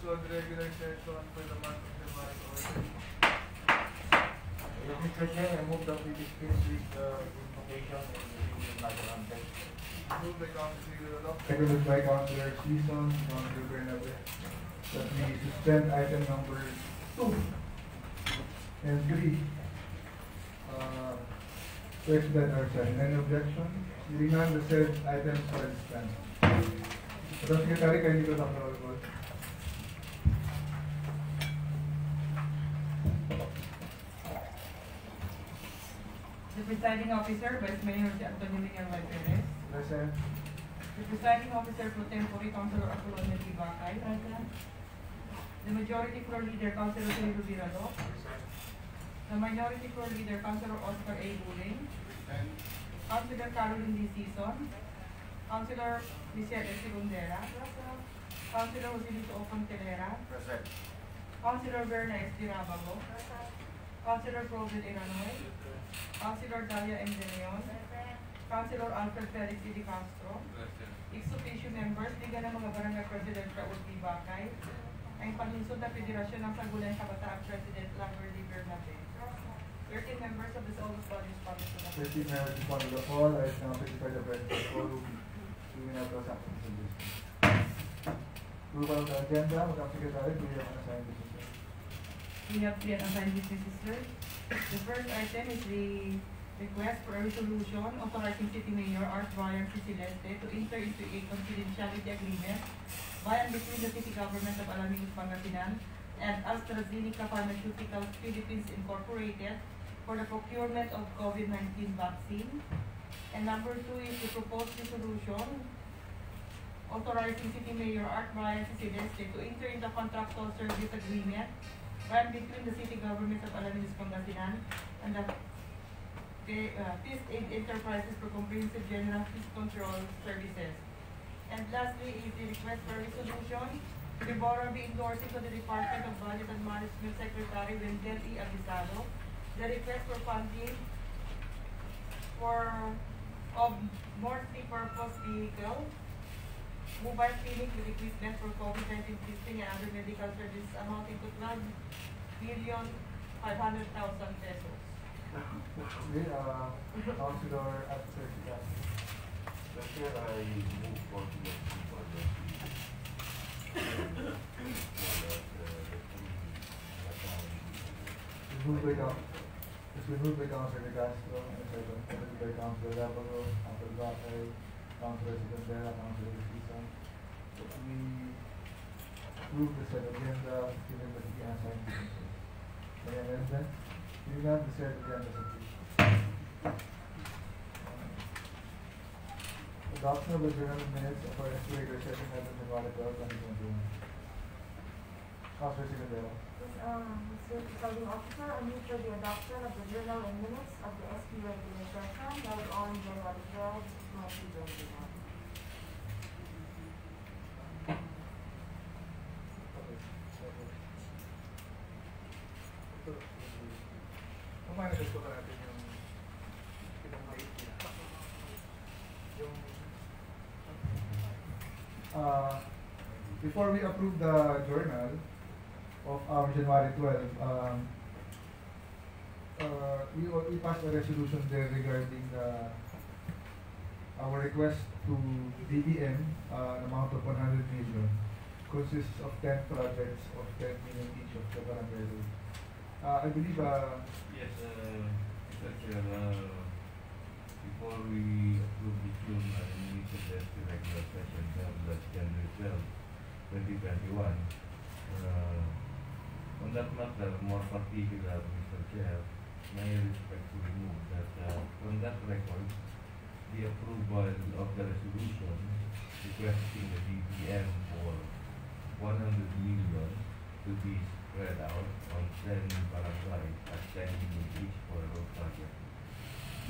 scheduled regular session for the month of January order. Mr. Chair, I move that we dispense with the invocation and the matter on text. Moved by Councilor Rodolfo. Seconded by Councilor Season, Councilor Bernabe, that we suspend item number 2 and 3 to expedite our session. Any objection? Hearing none, the said items are suspended. Madam Secretary, kindly go down the roll call. The presiding officer, Vice Mayor Antonio Miguel Perez. Present. The presiding officer pro tempore, Councilor Apolonio Tibacay. The majority floor leader, Councilor Pedro Virado. The minority floor leader, Councilor Oscar A. Buling. Councilor Caroline D. Season. Councilor Michelle S. Segundera. Councilor Joselito O. Contelera. Present. Councilor Verna S. Dirabago. Councilor Provil Iranoy. Councilor Dalia M. De Leon. Councilor Alfred Perez D. Castro. Ex-officio members, liga ng mga barangay president Raul P. Bacay. Ang panlunsod na Federasyon ng Sangguniang Kabataan President Lamberly Bernabe. 13 members of this oldest body responded to the 13 members respond to the call. I now certify the president call room. We will now proceed to this. Approval of the agenda, Madam Secretary, do you have an assigned business? We have 3 unassigned businesses, sir. The first item is the request for a resolution authorizing City Mayor Art Brian C. Celeste to enter into a confidentiality agreement by and between the City Government of Alaminos, Pangasinan and AstraZeneca Pharmaceuticals Philippines Incorporated for the procurement of COVID-19 vaccine. And number 2 is the proposed resolution authorizing City Mayor Art Brian C. Celeste to enter into a contractual service agreement by and between the City Government of Alaminos, Pangasinan and the Peace Aid Enterprises for Comprehensive General Peace Control Services. And lastly is the request for resolution the Borough be endorsing to the Department of Budget and Management Secretary Wendell E. Avisado the request for funding of multi-purpose vehicle, mobile clinic with equipment for COVID-19 testing and other medical services amounting to 12,500,000 pesos. Okay, Councilor at 30. Mr. Chair, I move for the It's been moved by Councilor De Castro and seconded by Councilor Rabago, Councilor Bacay, Councilor Segundera, Councilor Season. We approve the said agenda given the assigned businesses. May I amendment? Hearing none, the said agenda is approved. Adoption of the journal minutes of our next regular session held on January 12, 2021. Councilor Segundera. Mr. Presiding Officer, I move for the adoption of the journal and minutes of the SP regular session held on January 12, 2021. Manifest ko natin yung pinamait niya. Before we approve the journal of our January 12, we passed a resolution there regarding our request to DBM, an amount of 100 million, consists of 10 projects of 10 million each of the barangay. I believe yes, Mr. Chair, before we approve the June minutes of the regular session held on January 12, 2021, on that matter, more particular, Mr. Chair, may I respectfully move that from that record, the approval of the resolution requesting the DBM for 100 million to be spread out on 10 barangays at 10 million each for a road project.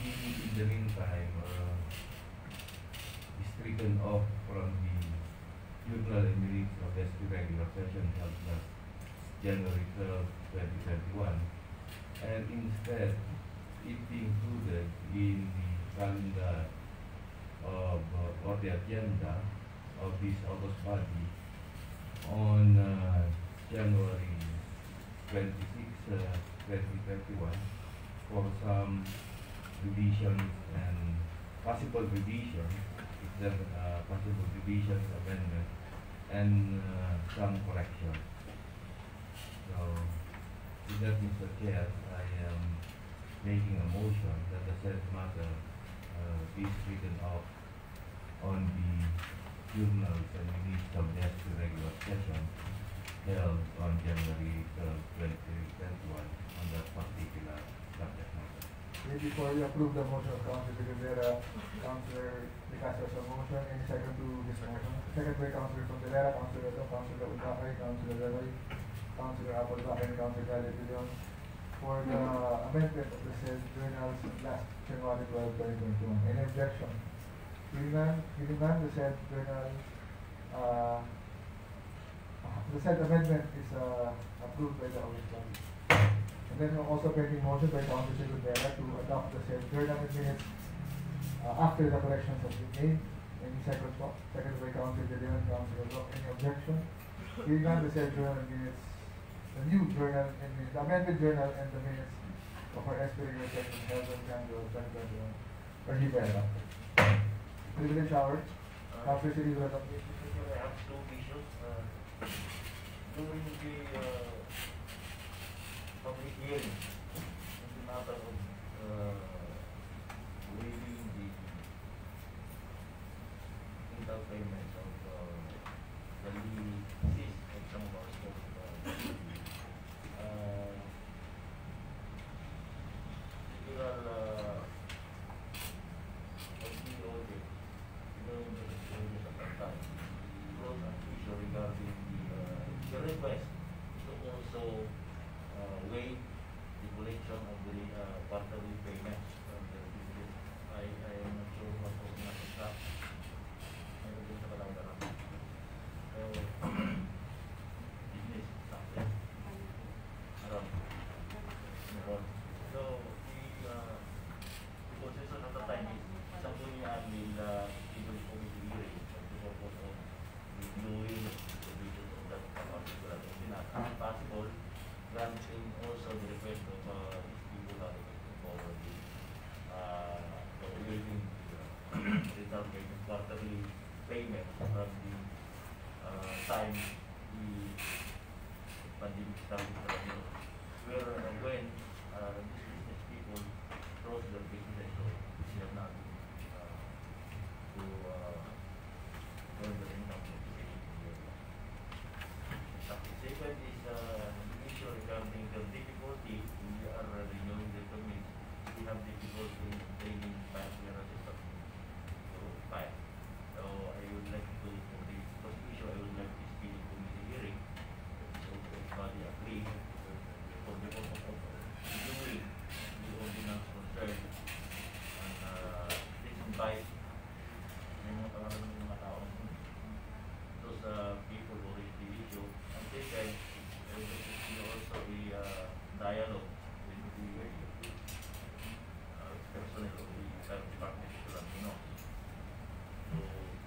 In the meantime, is stricken off from the journal and minutes of the regular session held last January 12, 2021, and instead it be included in the calendar of or the agenda of this August body on January 26, 2021 for some revisions and possible revisions, if there are possible revisions, amendments, and some corrections. So, with that, Mr. Chair, I am making a motion that the said matter be written off on the journals and minutes of the regular session held on January 2021 on that particular subject matter. Before you approve the motion of Councilor Rivera, Councilor De Castro's motion, any second to this motion? Second by Councilor Rivera, Councilor Rado, Councilor Ulacay, Councilor Raloy, Councilor Apolbach, and Councilor Galit de Leon for the amendment of the said journals last January 12, 2021. Any objection? Hearing none, the said journal, the said amendment is approved by the audit body. And then also pending motion by Councilor Rivera to adopt the said journal minutes after the corrections have been made. Any second po? Second by Councilor De Leon, Councilor Rock. Any objection? Hearing none, the said journal minutes, the new journal and minutes, the amended journal and the minutes of our SPA session held on January 2021 for Rivera. Privilege hour. Councilor Rivera. I have two issues. During the public hearing, on the matter of waiving the income payments of the leases of some of our schools, regarding the request to also waive the collection of the quarterly payments from the business. I am not sure what was the exact. Business success around. So the position at the time is somebody will schedule committee hearing for the purpose of reviewing the provisions of that particular document. If possible, granting also the request of these people that are forward the waiving return payment, quarterly payment from the time the pandemic started, where when these business people close their business, so they have not to earn their income. Second is the issue regarding the difficulty we are renewing the permit. We have difficulty in obtaining file clearances of file. So I would like to, for the first issue, I would like to speak committee hearing. So everybody agree for the purpose of reviewing the ordinance concerned and this invite mga tao. Those people who raise the issue. And second, there will also be dialogue with the personnel of the fire department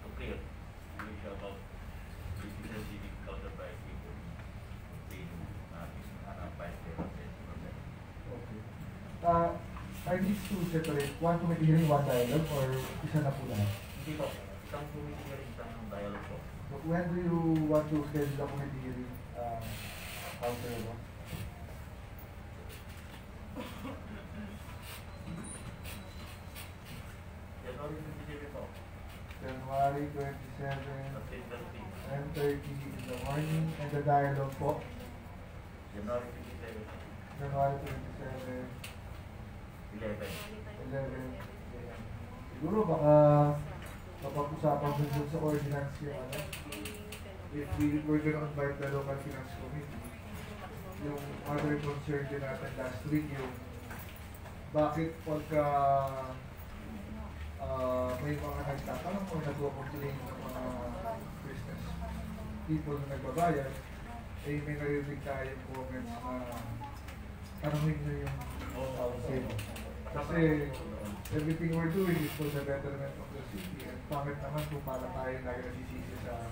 to clear the issue about the difficulty encountered by people being fire clearances. Okay. Are these two separate? One committee hearing, one dialogue, or isa na po lahat? Hindi po. Isang committee hearing, isang dialogue po. So when do you want to schedule the committee hearing, Councilor? January 27 po. January 27, At 10:30 in the morning, and the dialogue po, January 27. January 27, 11. 11 a.m. Siguro baka mapag-usapan dun sa ordinance yung ano, if we're gonna invite the local finance committee, yung other concern din natin last week, yung bakit pagka may mga nagtatanong o nag-complain ng mga business people na nagbabayad, eh may narinig tayong comments na tanongin nyo yung sale. Kasi everything we're doing is for the betterment of the city, and pangit naman kung para tayo lagi nasisisi sa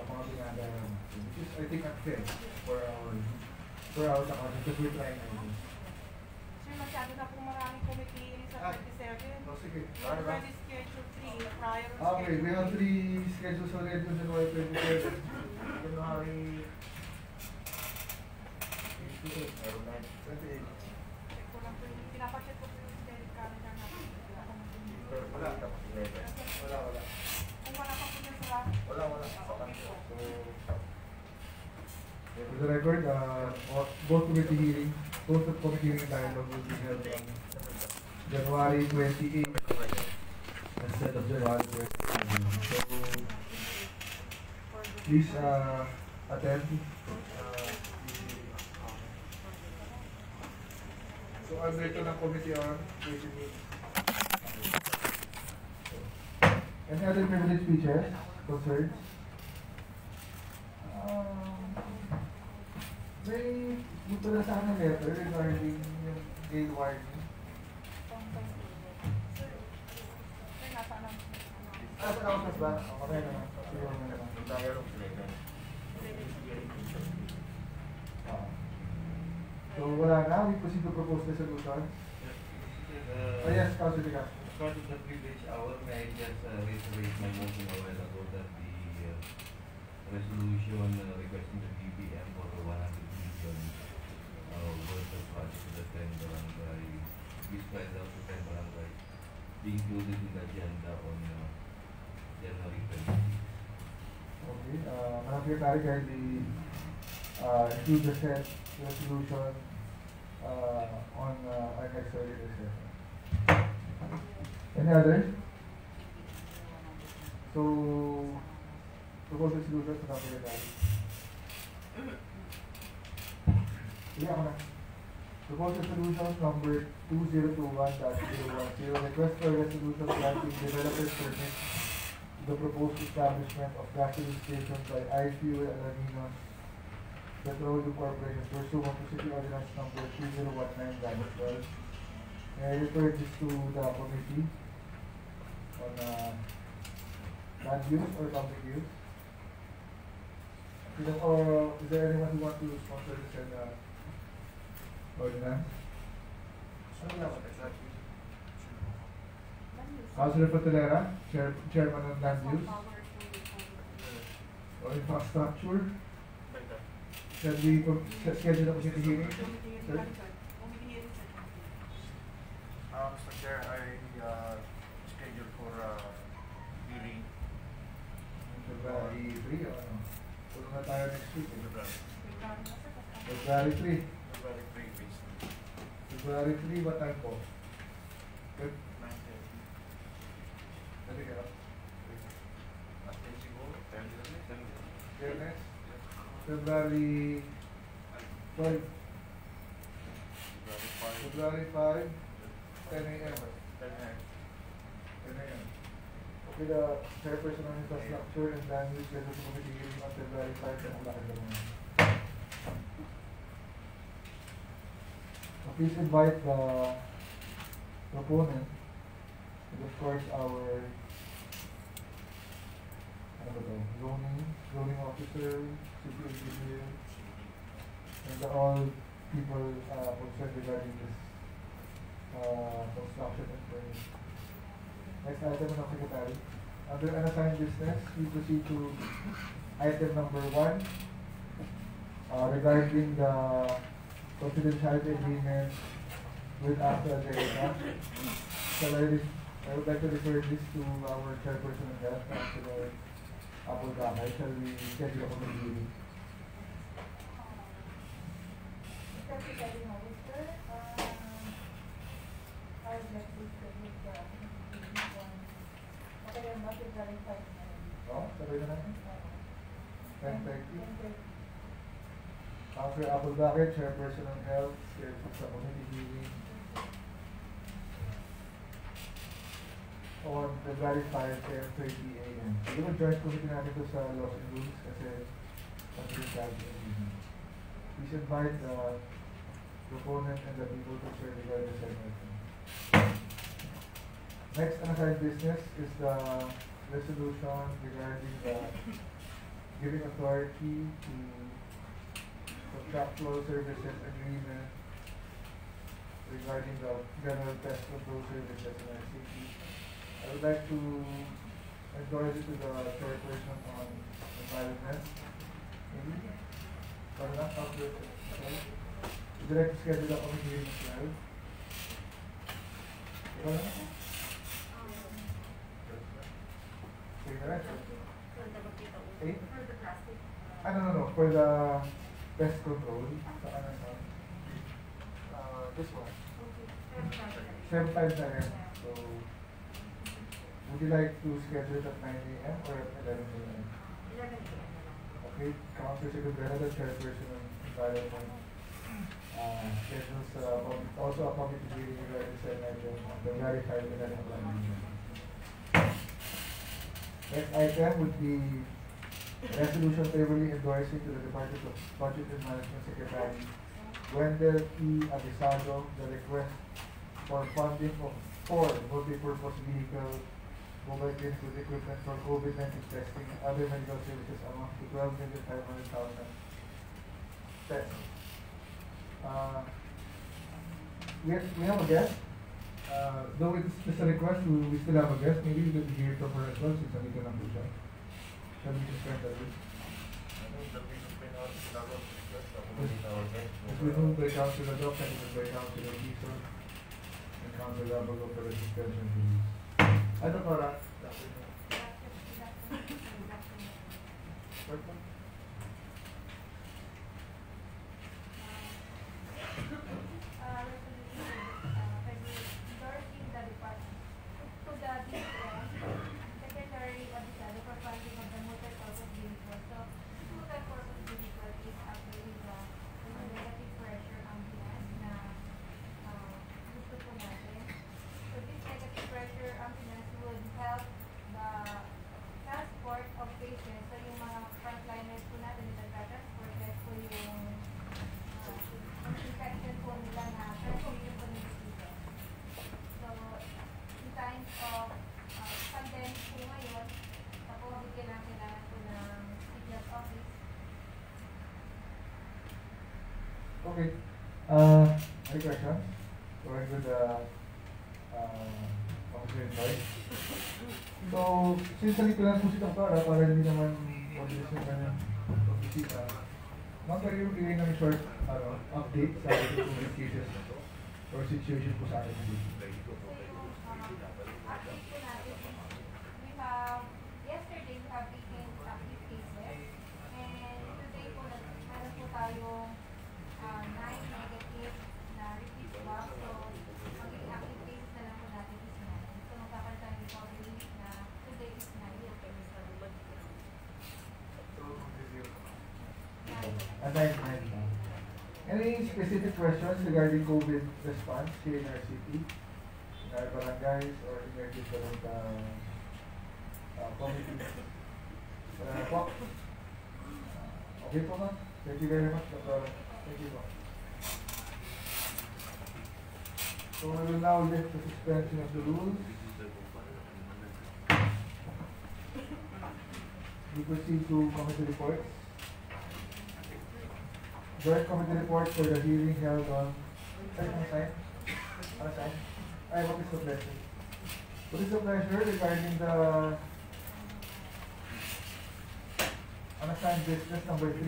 mga dinadala natin, which is, I think, unfair for our account, because we're trying to do. Sir, masyado na po maraming committee sa 27. Oh, sige. We already scheduled 3 prior to Okay, we have 3 schedules already on January 27, January 28. Check ko lang po yung, pinapacheck ko po yung schedule calendar natin. Wala. Wala. Kung wala pa po dyan sa Wala. Sa kanila. So, for the record, both committee hearings, both of committee hearing dialogue will be held on January 28 instead of January 27. So, please attend. So, I'll wait ng committee on 28. Any other privilege speeches, concerns? May gusto na sa akin letter regarding yung gay warning. Sir, nasa lang. Sa announcements ba? Okay naman. Siguro na naman. Yung dialogue sila yan. So wala na, we proceed to propose resolutions. Yes, Councilor Castro. Part of the privilege hour, may I just reiterate my motion a while ago that the resolution requesting the BBM for the 100 million worth of project to the 10 barangay, which spread out to 10 barangay, be included in the agenda on January 26. Okay, Madam Secretary, kindly include the said resolution on our next regular session. Any others? So, propose resolution sa Madam Secretary. Sige ako na. Propose resolution number 2021-010, request for resolution granting developer's permit to the proposed establishment of gasoline station by iFuel Alaminos Petroleum Corporation pursuant to City Ordinance number 3019-12. May I refer this to the committee on land use or public use? Or is there anyone who wants to sponsor this ordinance? Councilor Patelera, Chairman of Land Use or Infrastructure. Shall we schedule a committee hearing? Sir? Mr. Chair, I scheduled for hearing February 3 o ano? Puno na tayo next week. February February 3. 3, please. February 3, what time po? Good. 9:30. Dali ka. After siguro, 10:30. Fairness? February 12. February 5, 10 a.m. 10 a.m. Okay, the Chairperson of Infrastructure and Land Use scheduled committee hearing on February 5 and lakad naman. Please invite the proponent and of course our zoning officer, city engineer, and all people concerned regarding this construction and permit. Next item, Madam Secretary. Under unassigned business, we proceed to item number 1 regarding the confidentiality agreement with AstraZeneca. I would like to refer this to our chairperson of that, Councilor Apple Gakay. Shall we schedule a committee hearing? Mr. Secretary Minister, I would like to schedule the meeting on February 5. Oh, sabay na natin. 10:30. 10:30. Councilor Apple Gakay, chairperson of health, scheduled sa committee hearing on February 5, 10:30 a.m. Siguro joint committee natin ito sa Laws and Rules kasi confidentiality agreement. Please invite the proponent and the people to share regarding the segment. Next unassigned business is the resolution regarding the giving authority to contractual services agreement regarding the general pest control services in our city. I would like to endorse it to the chairperson on environment. Maybe? Para na, okay. Would you like to schedule a committee meeting as well? Ikaw na? Sige na rin. Eight? No. For the pest control, sa this one. 7 times na rin. So, would you like to schedule it at 9 a.m. or at 11 a.m.? 11 a.m. Okay, Councilor Secretary, the chairperson of environment, schedules also a committee meeting regarding the item on the verified minimum plan. Next item would be a resolution favorably endorsing to the Department of Budget and Management Secretary Wendell E. Abisado the request for funding of 4 multi-purpose vehicle mobile clinical equipment for COVID-19 testing and other medical services amounting to 12,500,000 pesos. We have a guest. Though it's just a request, we still have a guest. Maybe we could hear from her as well since nandito lang po siya. Shall we suspend that list? It's been moved by Councilor Doc, seconded by Councilor Quezon, and Councilor Abago for the suspension release. Ano para? Okay. Any questions? Going with the Councilor Joy. So, since nalito lang po si Doktora, para hindi naman mabilis yung kanyang pagbisita, mag-review ng short update sa COVID cases or situation po sa atin dito. Yesterday we have 18 active cases, and today po meron po tayong 9 negative na repeat swab. So, magiging active cases na lang po natin is 9. So, magkakaroon recovery na today is 9. Any specific questions regarding COVID response here in our city, in our barangays, or in your different committees? Okay po ma'am. Thank you very much, Dr. Thank you po. So we will now lift the suspension of the rules. We proceed to committee reports. Joint committee report for the hearing held on what is the pleasure? What is the pleasure regarding the unassigned business number 3?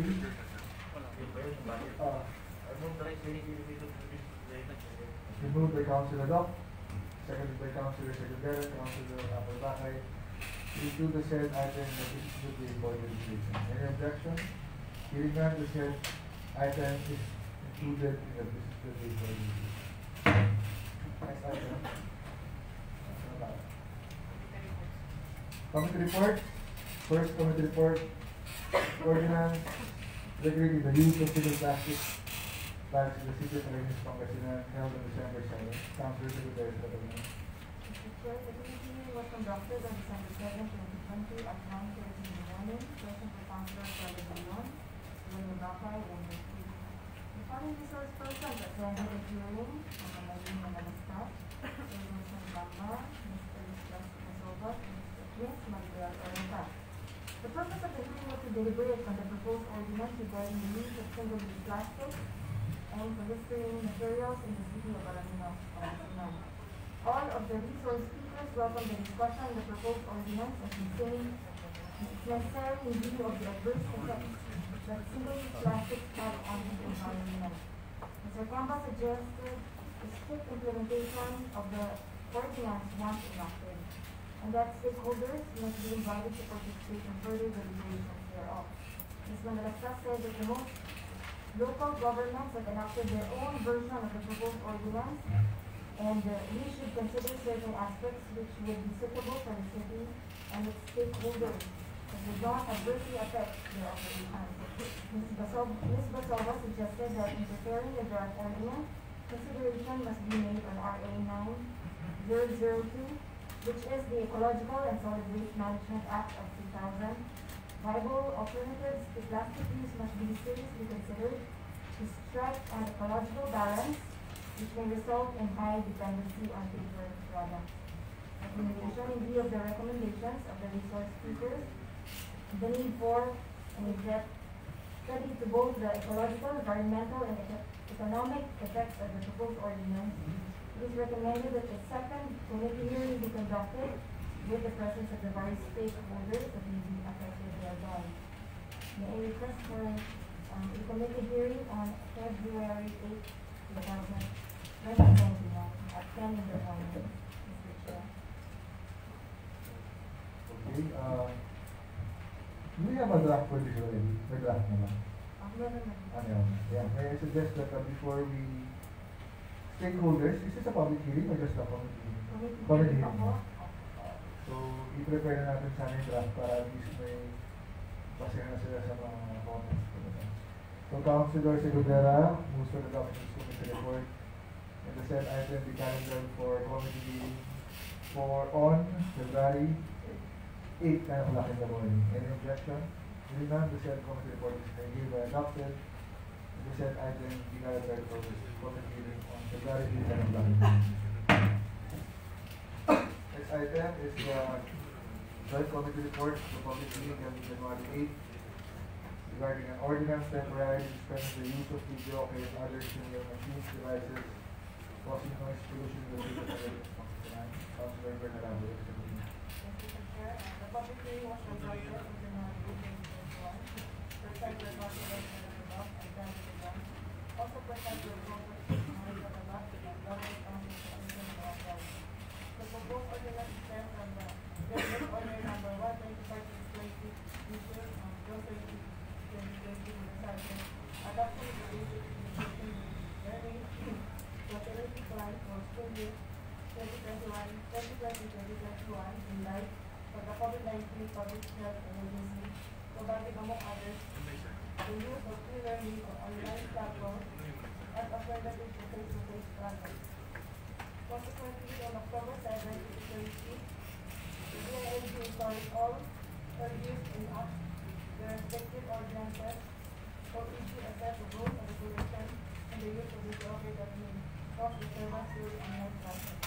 Moved by Councilor Doc, seconded by Councilor Secretary, Councilor Apalbakay, to include the said item in the business of the report legislation. Any objection? Hearing none, the said item is included in the business of the report legislation. Next item. Committee report. First committee report. Ordinance regulating the use of single plastic bags in the city of Marinas, Pangasinan, held on December 7th. Councilor Secretary sa Pagkakas. Mr. Chair, the meeting was conducted on December 7, 2020 at 9:30 in the morning. Present for Councilor Carlos Leon, William Bakay, and Ms. The following resource persons attended the hearing on the Marine Manila staff: Sir Wilson Bamba, Mr. Lislas Masobat, and Mr. Prince Miguel Orenta. The purpose of the hearing was to deliberate on the proposed ordinance regarding the use of single-use plastic and polystyrene materials in the city of Alaminos, Pangasinan. All of the resource speakers welcome the discussion on the proposed ordinance as saying it's necessary in view of the adverse effects that single-use plastics have on the environment. Mr. Camba suggested a strict implementation of the ordinance once enacted, and that stakeholders must be invited to participate in further deliberations thereof. Ms. Manalasta said that the most local governments have enacted their own version of the proposed ordinance, and we should consider certain aspects which would be suitable for the city and its stakeholders that would not adversely affect their operations. Ms. Basova suggested that in preparing the draft ordinance, consideration must be made on RA 9002, which is the Ecological and Solid Waste Management Act of 2000. Viable alternatives to plastic use must be seriously considered to strike an ecological balance, which may result in high dependency on paper products. Recommendation in view of the recommendations of the resource speakers, the need for an in-depth study to both the ecological, environmental, and economic effects of the proposed ordinance, it is recommended that a second committee hearing be conducted with the presence of the various stakeholders that may be affected thereby. May I request for a committee hearing on February 8, 2021 at 10 in the morning, Mr. Chair. Okay, do we have a draft for this already? May draft naman. Ano yun? Yeah, may I suggest that before we stakeholders, is this a public hearing or just a committee hearing? Committee hearing. So, i-prepare na natin sana yung draft para at least may basehan na sila sa mga comments. So, Councilor Segundera moves for the Commission's Committee report. And the said item be calendared for committee meeting on February 8, 9 o'clock in the morning. Any objection? Hearing none, the said committee report is hereby adopted. And the said item be calendared for this committee meeting on February 8, 9 o'clock in the morning. Next item is the joint committee report for public meeting on January 8 regarding an ordinance temporarily suspending the use of video and other similar machines, devices, causing noise pollution in the city of Pangasinan. Councilor Bernardo. Mr. Chair, the public hearing was conducted on January 8, 2021. Present were Councilor Bernardo and Councilor John. Also present were Councilor Marisa Tabak and Governor Council President Marcel. The proposed ordinance stems from the Government Order Number 125/2020, issued on June 20, 2020 with the title Adopting the Basic Education Learning Facility Plan for School Year 2020-2021 in light of the COVID-19 public health emergency, providing among others the use of e-learning or online platforms as alternative to face-to-face classes. Consequently, on October 7, 2020, the DILG encouraged all LGUs in their respective ordinances for each to assess the rules and regulation and the use of this offer that may cause disturbance during online classes.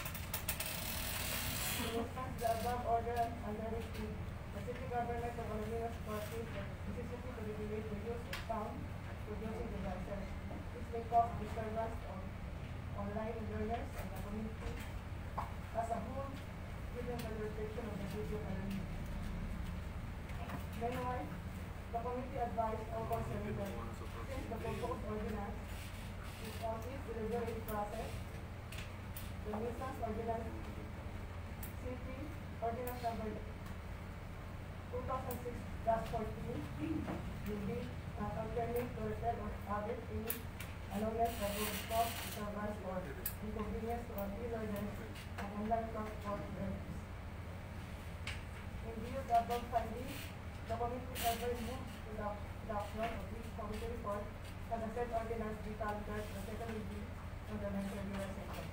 In response to the above order under which the city government of Alaminos foresees the necessity to regulate the use of sound producing devices, which may cause disturbance of online learners and the community as a whole, given the restriction of the video learning. Meanwhile, the committee advised all concerned that since the proposed ordinance is on its deliberate process, the nuisance ordinance City Ordinance Number 2006-14 will be concerning to reset or audit any annulment that will cause disturbance or inconvenience to our e-learners and online transport learners. In view of the above findings, the committee further moves to the adoption of this committee report and the said ordinance be calendared the second review on the next regular session.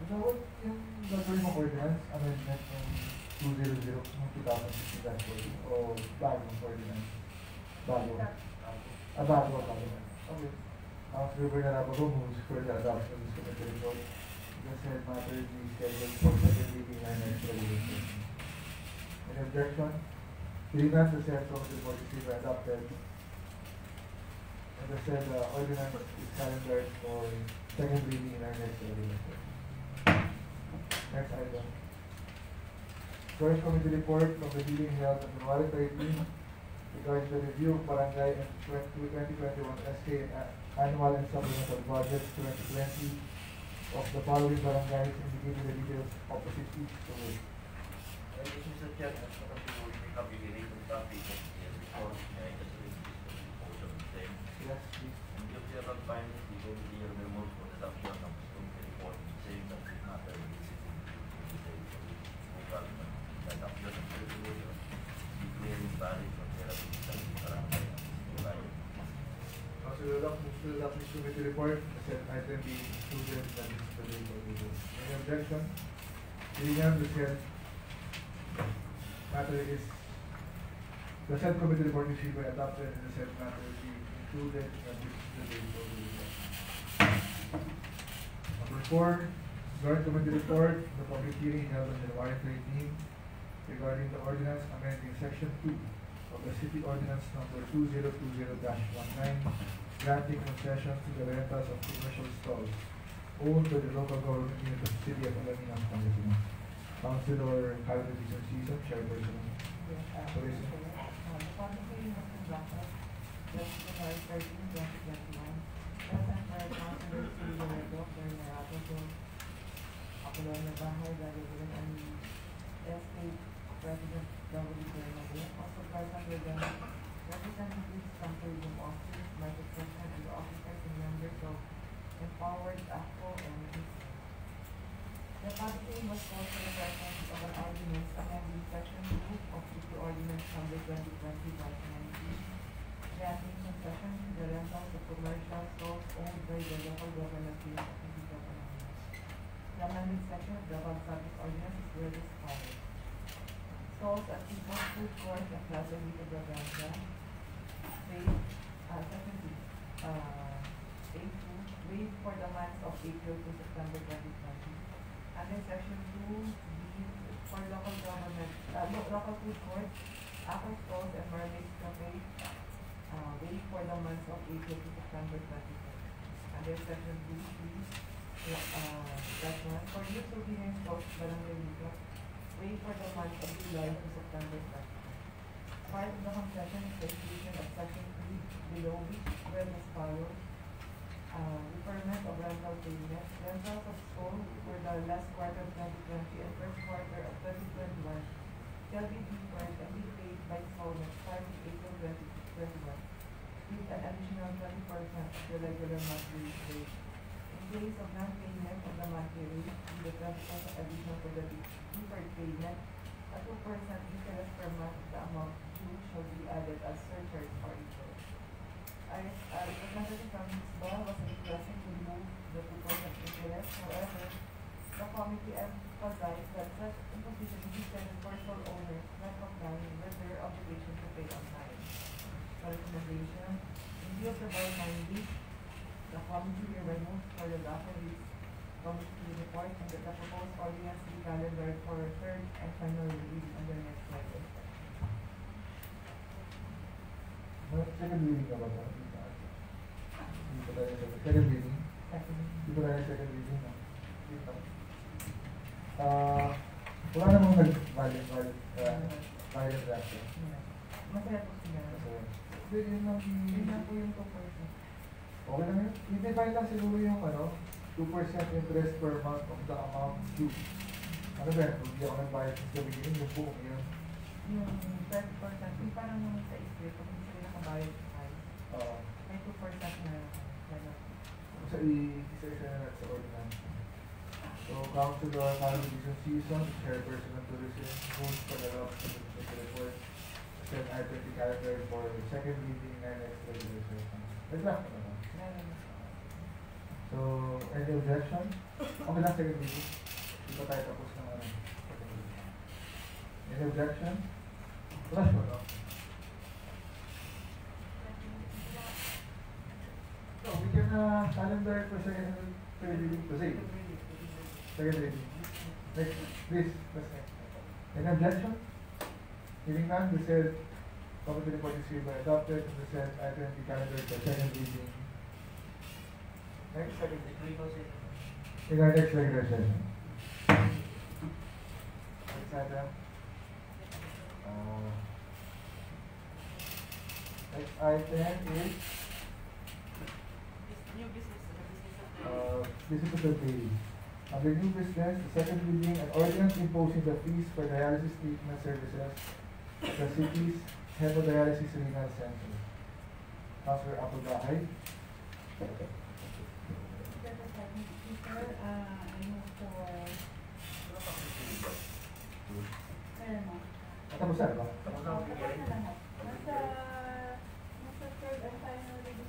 So, yung gagawin mo ordinance, amendment ng 200 ng 2016-14 o bagong ordinance? Bago. Bago. Okay. Councilor Bernardo moves for the adoption of this committee report. The said matter be scheduled for second reading and next regular session. Any objection? Hearing none, the said committee report is hereby adopted. And the said ordinance is calendared for second reading in our next regular session. Next item. Joint committee report from the meeting held on January 13 regarding the review of barangay and 2021 SK annual and supplemental budgets 2020 of the following barangays indicating the details opposite each to it. Mr. Chair, as far as we may have been related topic of the report, may I just raise this proposal of the same. Yes, please. And the observer findings, the committee will move for the adoption of the committee report in the same subject matter with the city to the adoption of the resolution declaring valid for therapy study barangay and July. Councilor Locke moves to adopt this committee report. The said item being included in the disciplinary report. Any objection? Hearing none, the said matter is the said committee report is hereby adopted and the said matter is being included in the disciplinary report. Number 4, joint committee report, the public hearing held on January 13 regarding the ordinance amending section 2 of the city ordinance number 2020-19, granting concessions to the rentals of commercial stalls owned by the local government unit of the city of Alaminos, Pangasinan. Councilor Calvin Dizon Season, Chairperson. Yes, Sorry, sir. the public hearing was conducted just January 13, 2021. Present by Councilor Silvio Redo, Claire Narato, Apolonio Bahay, Dario Gulen, and SK President W. Bernabé. Also present were the representatives from tourism office, market section, and the officers and members of Empowered AFCO and the public hearing was called for the purpose of an ordinance amending section 2 of City Ordinance number 2020-19, granting concession to the rentals of commercial stalls owned by the local government unit of the city of Alaminos. The amended section of the above subject ordinance is read as follows. Stalls at People's Food Court and Plaza Vita Braganza, waived for the months of April to September 2020. Under section 2B for local government, local food court, apple stalls and mermaids cafe, waived for the months of April to September 2020. Under section 2C, that one, for use of dinner stalls, barangay Luca, waived for the months of July to September 2020. Part of the concession is the inclusion of section 3 below, which read as follows. Deferment of rental payment. Rentals of school for the last quarter of 2020 and first quarter of 2021 shall be deferred and be paid by installments starting April 2021 with an additional 20% of the regular monthly rate. In case of non-payment of the monthly rate, the 20% additional for the deferred payment, a 2% interest per month of the amount due shall be added as surcharge or interest. Representative from Hisbah was requesting to remove the 2% interest. However, the committee emphasized that such imposition is intended for sole owners not complying with their obligation to pay on time. The recommendation, in view of the by-minded, the committee hereby moves for the adoption of this committee report and that the proposed ordinance be calendared for third and final reading under next cycle. Second reading na ba ito? Hindi pa tayo second reading? Hindi pa tayo second reading na? Wala namang nag-valid reaction. Masaya po sila. Yun Yun po yung 2%. okay lang yun. I-define lang siguro yung 2% interest per month of the amount due. Ano ba yun? Kung di ako nag-bayad sa beginning, yung buong yun. Yung 20%, yung parang naman sa isip, kung hindi sila nakabayad sa price, may 2% na gano'n. Sa isa-isa na natin sa ordinance. So, Councilor Carlo Dizon Season, Chairperson ng Tourism, moves for the adoption of the report. Set item the calendar for second reading and next regular session. Nag-draft na naman. So, any objection? Okay lang, second reading. Hindi pa tayo tapos ng second reading. Any objection? Flash mo, no? So, we can calendar for second reading. Proceed. Second reading. Next, please. Any objection? Hearing none, the said committee report is hereby adopted, and the said item be calendared for second reading. Next, in our next regular session. Next item. Next item is New business, business of the day. Under new business, the second reading, an ordinance imposing the fees for dialysis treatment services at the city's hemodialysis renal center. Councilor Applebahay. Tapos na ba?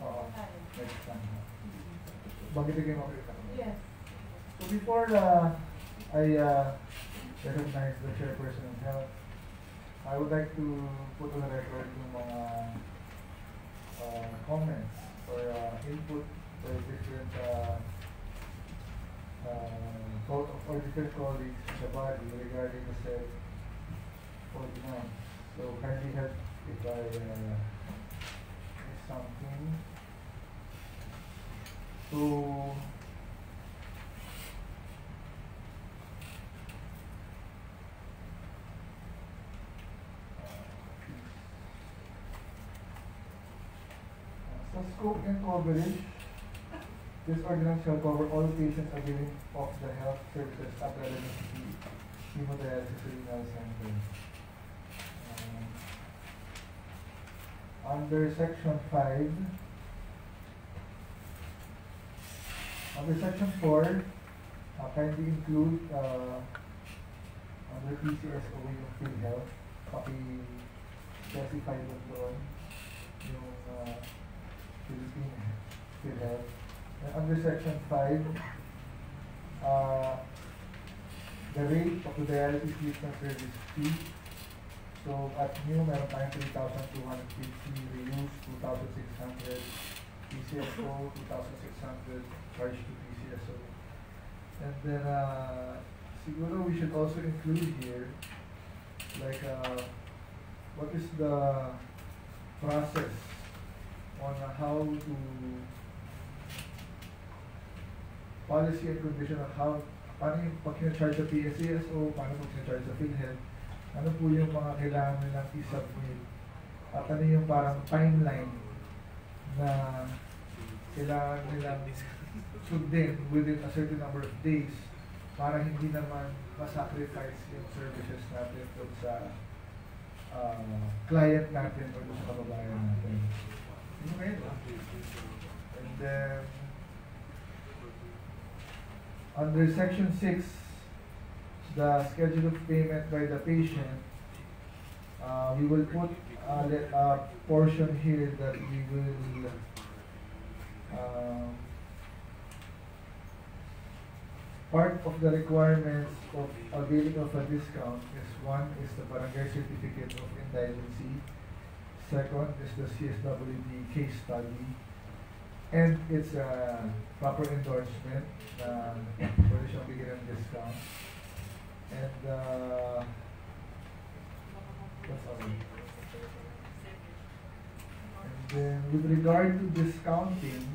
Oo. Next time. Banggitin mo ulit ako. Yes. So before I recognize the chairperson of health, I would like to put on the record yung mga comments or input by different or different colleagues in the body regarding the said ordinance. So kindly help if I miss something. So sa scope and coverage, this ordinance shall cover all patients availing of the health services at the hemodialysis renal center. Under section 5, under section 4, kindly include under PCSO yung PhilHealth, specify doon yung Philippine PhilHealth. And under section 5, the rate of the dialysis treatment service fee. So at new, meron tayong 3,250, reuse 2,600, PCSO 2,600, charge to PCSO. And then siguro we should also include here like what is the process on how to policy and condition of how paano yung pag charge sa PCSO, paano pag charge sa PhilHealth, ano po yung mga kailangan nilang i-submit at ano yung parang timeline na kailangan nilang sundin within a certain number of days para hindi naman masacrifice yung services natin doon sa client natin o doon sa kababayan natin. Ano ngayon? And then under section 6, the schedule of payment by the patient, we will put a portion here that we will part of the requirements of availing of a discount is one is the barangay certificate of indigency, second is the CSWD case study, and it's a proper endorsement na pwede siyang bigyan ng discount. And that's all. And then with regard to discounting,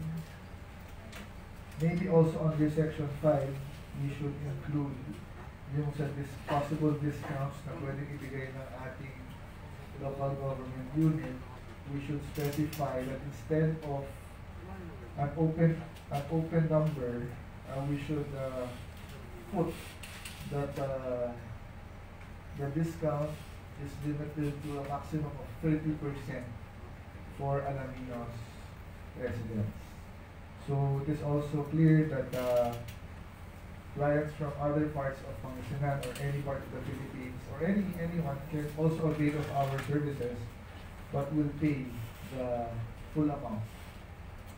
maybe also under section 5, we should include yung sa possible discounts na pwedeng ibigay ng ating local government unit. We should specify that instead of an open number, we should put that the discount is limited to a maximum of 30% for Alaminos residents. So it is also clear that clients from other parts of Pangasinan or any part of the Philippines or anyone can also avail of our services but will pay the full amount.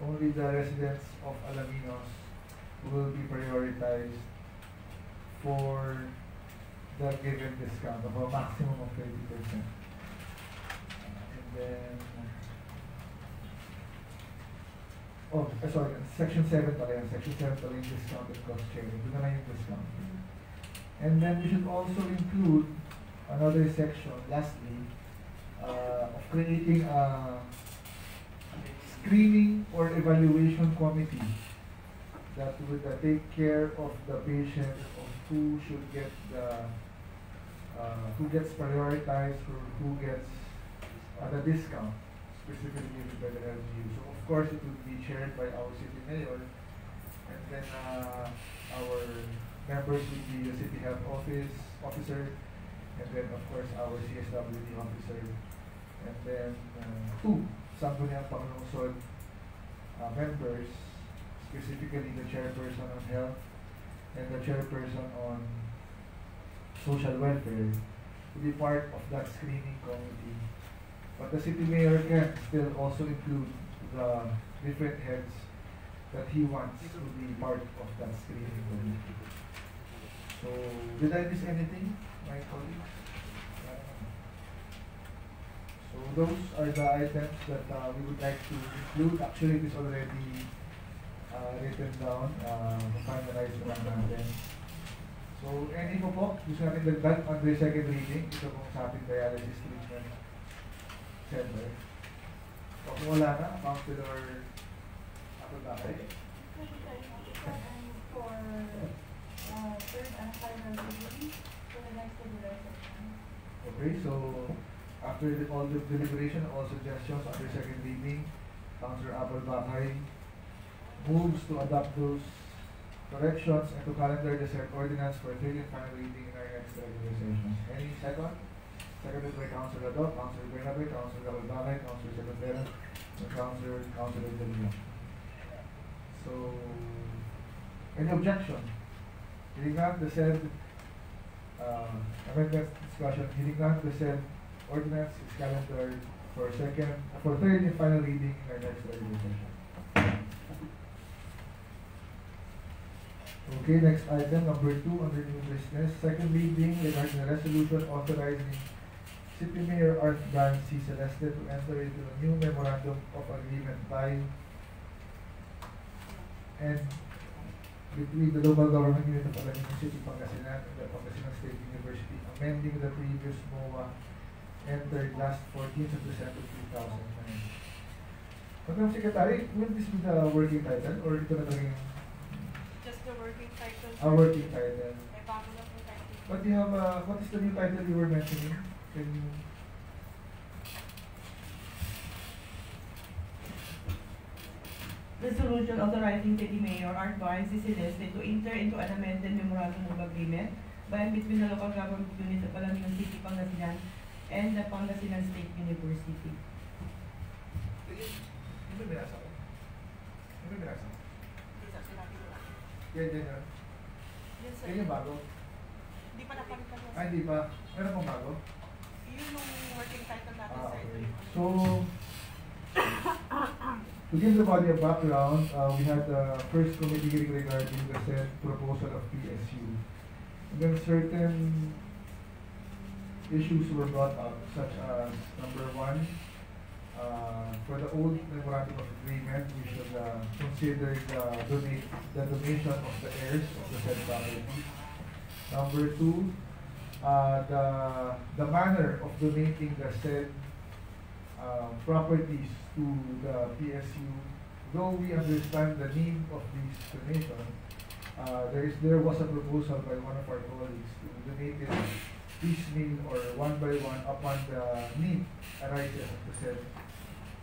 Only the residents of Alaminos will be prioritized for the given discount of a maximum of 30%. And then, sorry, section 7 pala yan. Section 7 pala yung discount and cost sharing. Doon na lang yung discount. And then we should also include another section, lastly, of creating a screening or evaluation committee that would take care of the patient of who should get who gets prioritized or who gets the discount, specifically given by the LGU. So of course it would be chaired by our city mayor, and then our members would be the city health officer, and then of course our CSWD officer, and then two Sangguniang Panglungsod members, specifically the chairperson on health and the chairperson on social welfare, to be part of that screening committee. But the city mayor can still also include the different heads that he wants to be part of that screening committee. So, did I miss anything, my colleagues? So those are the items that we would like to include. Actually, it is already written down, finalized naman natin. So, any po, gusto natin dagdag on the second reading, ito pong sa ating dialysis treatment center. So, kung wala na, Councilor Apolacay. And for third and final reading, for the next deliberation. Okay, so after all the deliberation, all suggestions on the second reading, Councilor Apolacay moves to adopt those corrections and to calendar the said ordinance for third and final reading in our next regular session. Any second? Seconded by Councilor Adot, Councilor Bernabe, Councilor Apolacay, Councilor Secretary, and Councilor De Leon. So, any objection? Hearing none, the said amendment discussion, hearing none, the said ordinance is calendared for third and final reading in our next regular session. Okay, next item, number 2 under new business. Second reading regarding the resolution authorizing City Mayor Art Brian C. Celeste to enter into a new memorandum of agreement by and between the local government unit of Alaminos City, Pangasinan and the Pangasinan State University, amending the previous MOA entered last 14th of December 2009. Madam Secretary, will this be the working title or ito na talaga yung Just the working title. a working title? May bago na po title. But you have what is the new title you were mentioning? Can you Resolution authorizing City Mayor Art Brian C. Celeste to enter into an amended memorandum of agreement by and between the local government unit of Alaminos City, Pangasinan and the Pangasinan State University. Ano ba binasa ko? Ano ba binasa ko? Yan. Yes, sir. Yan yung bago? Hindi pa napalitan mo. Ay, di pa. Meron pang bago? Yun yung working title natin, sir. Okay. So, to give the body a background, we had the first committee hearing regarding the said proposal of PSU. And then certain issues were brought up, such as number 1, for the old memorandum of agreement, we should consider the donation of the heirs of the said property. Number 2, the manner of donating the said properties to the PSU. Though we understand the need of this donation, there was a proposal by one of our colleagues to donate it piecemeal or one by one upon the need arises of the said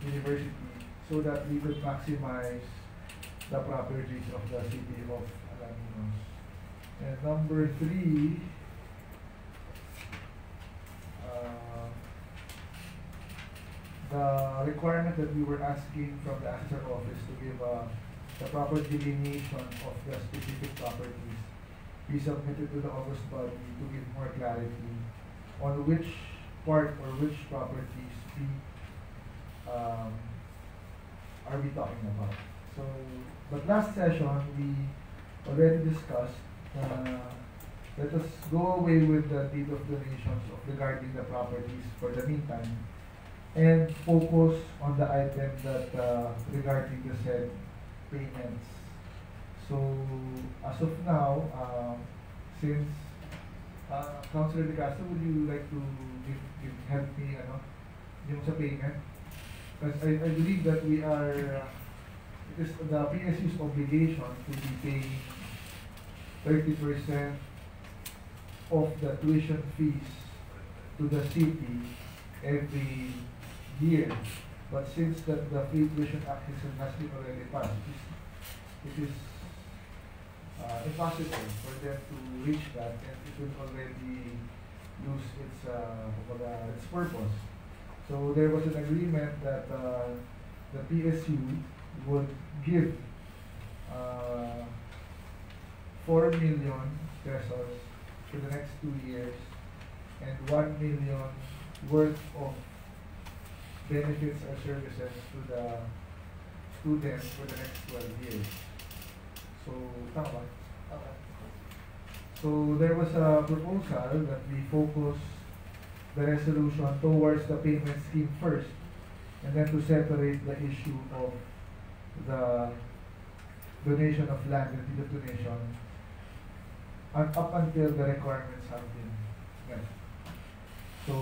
university, so that we could maximize the properties of the city of Alaminos. And number 3, the requirement that we were asking from the assessor office to give the proper delineation of the specific properties be submitted to the August body to give more clarity on which part or which properties are we talking about. So, but last session we already discussed let us go away with the deed of donations regarding the properties for the meantime and focus on the item that regarding the said payments. So as of now, since Councilor De Castro, would you like to help me, yung sa payment? Because I believe that we are, it is the PSU's obligation to be paying 30% of the tuition fees to the city every year. But since the Free Tuition Act has been already passed, it is impossible for them to reach that, and it will already lose its purpose. So there was an agreement that the PSU would give 4 million pesos for the next 2 years and 1 million worth of benefits or services to the students for the next 12 years. So, tama ba? Okay. So there was a proposal that we focus the resolution towards the payment scheme first, and then to separate the issue of the donation of land and the donation and up until the requirements have been met. So,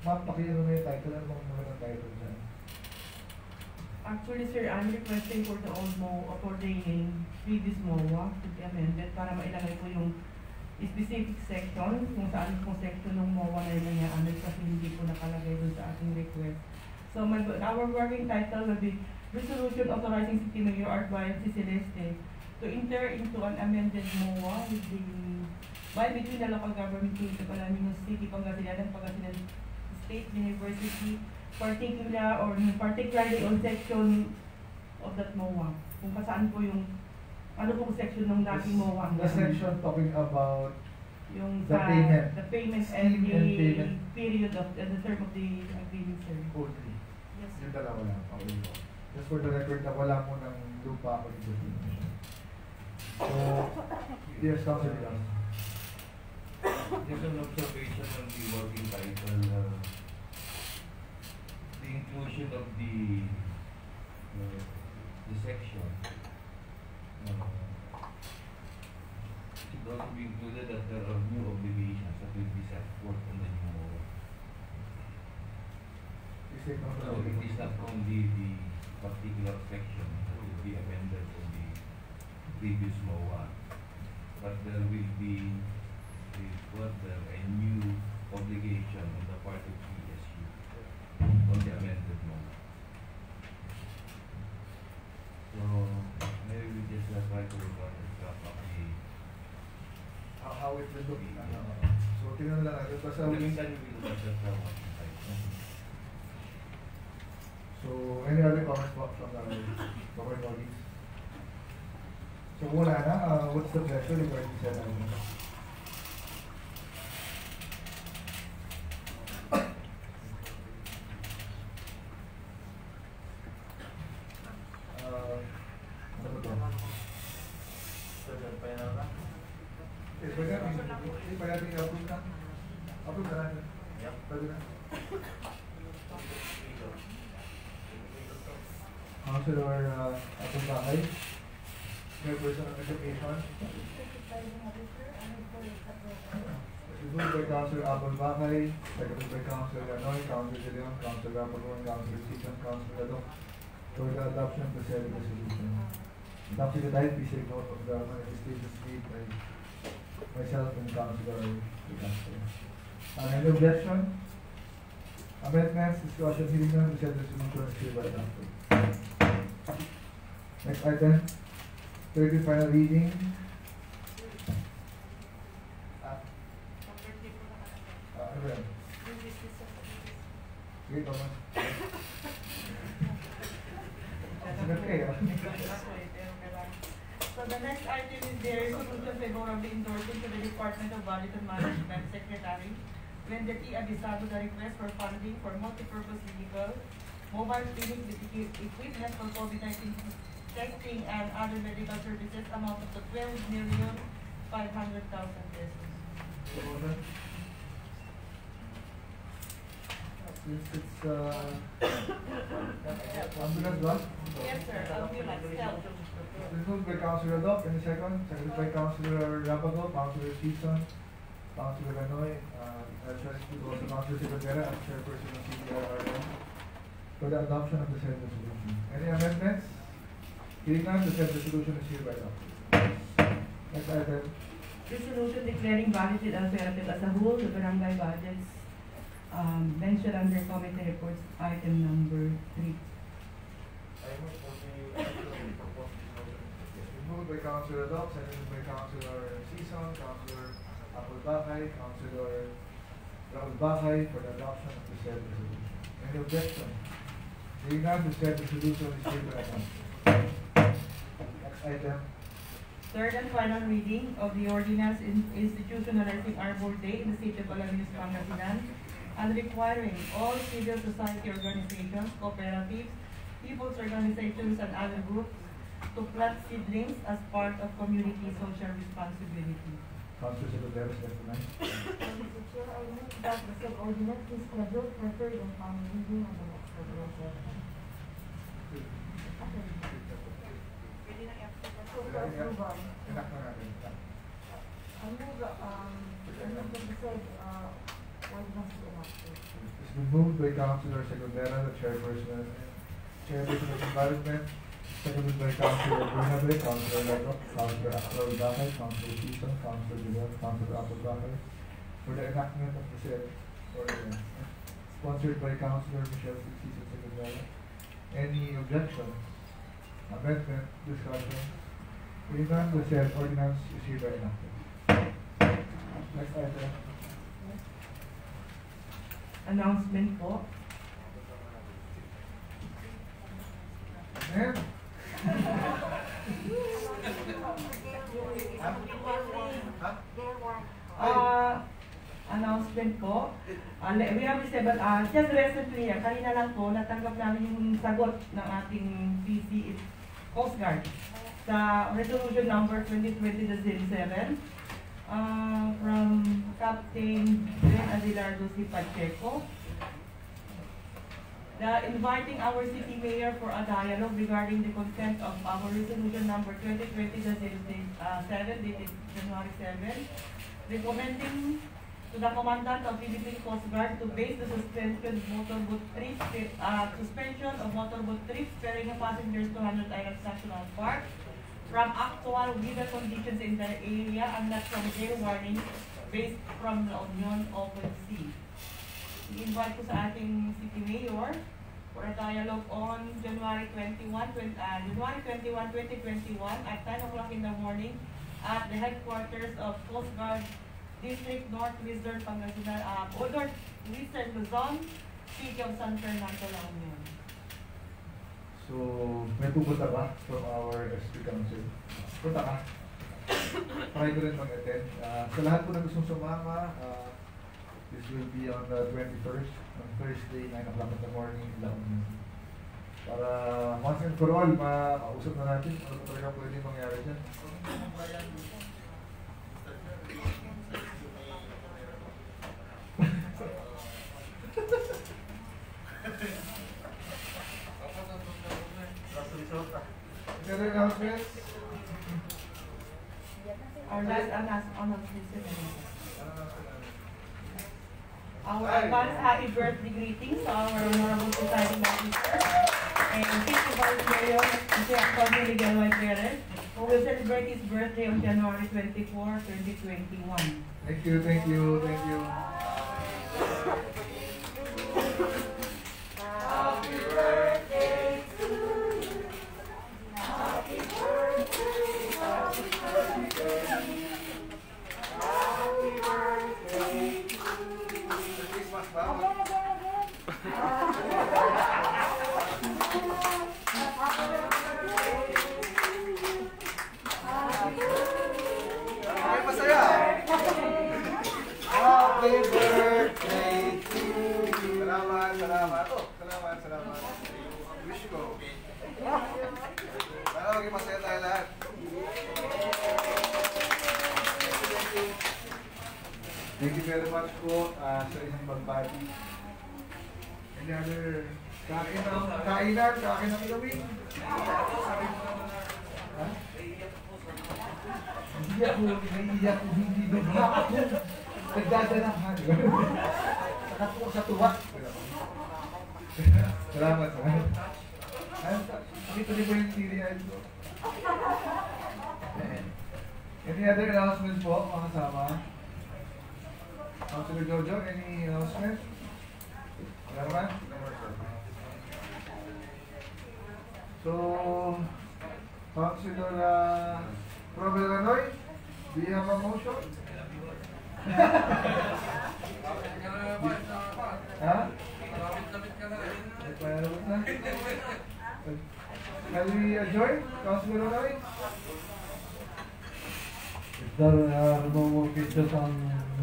ma'am, pakiano na yung title. Ano bang naman ang title dyan? Actually, sir, I'm requesting for the old MOA, for the previous MOA to be amended para mailagay ko yung specific section, kung saan kung section ng MOA na yun niya kasi hindi ko nakalagay dun sa ating request. So, our working title will be Resolution Authorizing City Mayor Art Bayan C. Celeste to enter into an amended MOA with the between the local government unit of Alaminos City, Pangasinan, and Pangasinan State University, particularly on section of that MOA. Kung saan po yung, ano pong section ng dating MOA. The section talking about yung the payment. The payment Scheme and the and payment. period of the term of the agreement, sir. Only. Yes, sir. Yung dalawa lang. Okay po. Just for the record na wala mo ng lupa ako dito. So, yes, Councilor Gas. Just an observation on the working title. The inclusion of the section should also be included that there are new obligations that will be set forth on the new MOA. So it is not only the particular section that will be amended from the previous MOA, but there will be further a new obligation on the part of PSU on the amended MOA. So maybe we just try to wrap up the how it will look. So, tingnan lang natin. Basta next time we will look at that one. So, any other comments from the government bodies? So, wala na. What's the pleasure regarding sa namin? Ano ba ito? Pwede natin i-approve na? Approve na natin. Pwede na. Councilor Atong-Bakay, Chairperson of Education. Moved by Councilor Atong-Bakay, seconded by Councilor Ganoy, Councilor De Leon, Councilor Rapagón, Councilor Season, Councilor Adong, for the adoption of the said resolution. Adopted tonight, please take note of the manifestations made by myself and Councilor De Castro. Any objection? Amendments, discussion, hearing none, the said resolution is hereby adopted. Next item, third and final reading. Ano yan? Sige, tama. So the next item is the resolution favorably endorsing to the Department of Budget and Management Secretary Glenda T. Abisado the request for funding for multipurpose vehicle, mobile clinic with equipment for COVID-19 testing and other medical services amount of 12,500,000 pesos. Since it's ambulance one? Yes, sir. Ambulance, help. Moved by Councilor Doc, and seconded by Councilor Rapago, Councilor Season, Councilor Ranoy, also Councilor Sigondera as chairperson of CBRRM for the adoption of the said resolution. Any amendments? Hearing none, the said resolution is hereby adopted. Next item. Resolution declaring valid and operative as a whole the barangay budgets mentioned under committee reports item number 3. I move for the actual proposed resolution. Moved by Councilor Doc, seconded by Councilor Sison, Councilor Apolbacay, Councilor Raul Bacay for the adoption of the said resolution. Any objection? Hearing none, the said resolution is hereby adopted. Next item. Third and final reading of the ordinance institutionalizing Arbor Day in the city of Alaminos, Pangasinan, and requiring all civil society organizations, cooperatives, people's organizations, and other groups to plant seedlings as part of community social responsibility. Councilor Sigondera, recognized. Mr. Chair, I move that the said ordinance is scheduled for third and final reading on the next regular session. So, for approval. Enact na natin. I move that the said ordinance is enacted. It's been moved by Councilor Sigondera, the chairperson of environment, seconded by Councilor Bernabe, Councilor Lato, Councilor Raul Bacay, Councilor Sison, Councilor Gilbert, Councilor Apolbacay, for the enactment of the said ordinance. Sponsored by Councilor Michelle Sison Sigondera. Any objections? Amendment, discussion? Hearing none, the said ordinance is hereby enacted. Next item. Announcement po. Ma'am? Announcement po. We have received, just recently, kanina lang po, natanggap namin yung sagot ng ating PC Coast Guard sa resolution number 2020-07 from Captain Ben Adelardo C. Pacheco. Inviting our city mayor for a dialogue regarding the content of our resolution number 2020-07 dated January 7, recommending to the Commandant of Philippine Coast Guard to base the suspension of motorboat trips carrying passengers to Hanot Island National Park from actual weather conditions in the area and not from gale warning based from La Union Open Sea. I-invite ko sa ating city mayor for a dialogue on January 21, 2021 at 10 o'clock in the morning at the headquarters of Coast Guard District Northwestern Pangasinan, Northwestern Luzon, City of San Fernando, La Union. So, may pupunta ba from our SP Council? Punta ka. Try ko rin mag-attend. Sa lahat po na gustong sumama, this will be on the 21st, on Thursday, 9 o'clock in the morning in La Union. Para once and for all, makausap na natin ano pa talaga pwede mangyari dyan. Any other announcements? Our last announcement. Our advance happy birthday greetings to our honorable presiding officer and City Vice Mayor Mr. Antonio Ligaluay Perez, who will celebrate his birthday on January 24, 2021. Thank you, thank you, thank you. Happy birthday to you. Happy birthday, happy birthday. Happy birthday to you. Happy birthday to you. Salamat. Salamat. Wish ko. Sana maging masaya tayo lahat. Thank you very much po sa isang bagbati. Any other kainan ng ilawin? Ha? Hindi ako, hindi ako. Nagdadanahan. Nakapukok sa tuwa. Salamat. Dito din po yung TDI ko. Any other announcement po, mga kasama? Councilor Jojo, any announcement? Wala naman? So, Councilor Robert Ranoy, do you have a motion? Ha? Can we adjourn, Councilor Ranoy? If there are no more questions on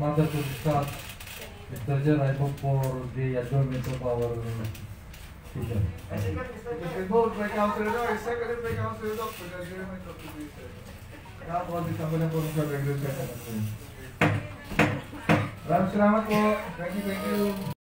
matter to discuss, Mr. Chair, I vote for the adjournment of our session. It has been moved by Councilor Ranoy, seconded by Councilor Doc for the adjournment of the session. Nakapag-disang ko na po sa regular session. Maraming salamat po. Thank you.